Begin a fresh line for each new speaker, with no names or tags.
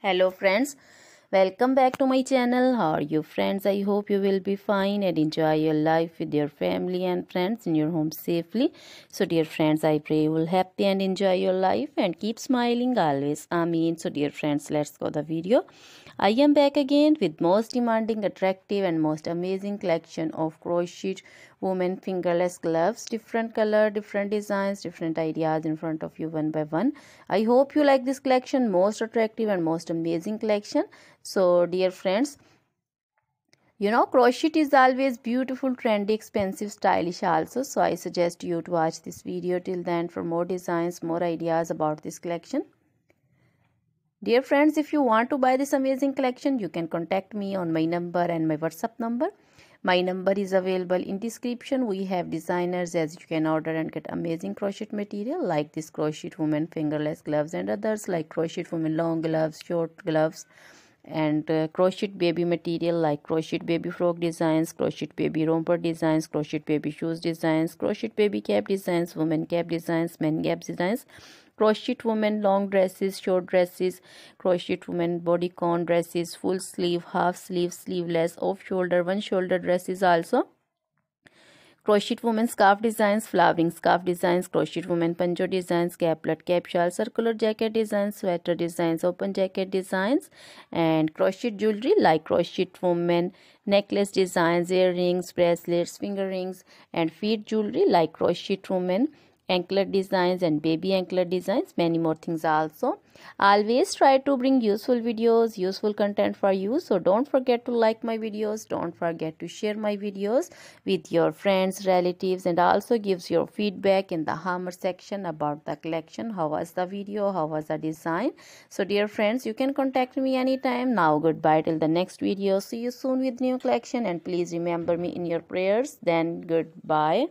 Hello friends, welcome back to my channel. How are you friends? I hope you will be fine and enjoy your life with your family and friends in your home safely. So dear friends, I pray you will happy and enjoy your life and keep smiling always. Amen. So dear friends, let's go the video. I am back again with most demanding, attractive and most amazing collection of crochet women fingerless gloves. Different color, different designs, different ideas in front of you one by one. I hope you like this collection, most attractive and most amazing collection. So dear friends, crochet is always beautiful, trendy, expensive, stylish also. So I suggest you to watch this video till then for more designs, more ideas about this collection. Dear friends, if you want to buy this amazing collection, you can contact me on my number and my WhatsApp number. My number is available in description. We have designers as you can order and get amazing crochet material like this crochet woman fingerless gloves and others like crochet woman long gloves, short gloves, and crochet baby material like crochet baby frock designs, crochet baby romper designs, crochet baby shoes designs, crochet baby cap designs, women cap designs, men cap designs, crochet women long dresses, short dresses, crochet women bodycon dresses, full sleeve, half sleeve, sleeveless, off shoulder, one shoulder dresses also, crochet women scarf designs, flowering scarf designs, crochet women pancho designs, caplet, cap shawl, circular jacket designs, sweater designs, open jacket designs, and crochet jewelry like crochet women necklace designs, earrings, bracelets, finger rings, and feet jewelry like crochet women anklet designs and baby anklet designs, many more things also. Always try to bring useful videos, useful content for you. So don't forget to like my videos, don't forget to share my videos with your friends, relatives, and also gives your feedback in the hammer section about the collection. How was the video? How was the design? So dear friends, you can contact me anytime. Now goodbye till the next video. See you soon with new collection and please remember me in your prayers. Then goodbye.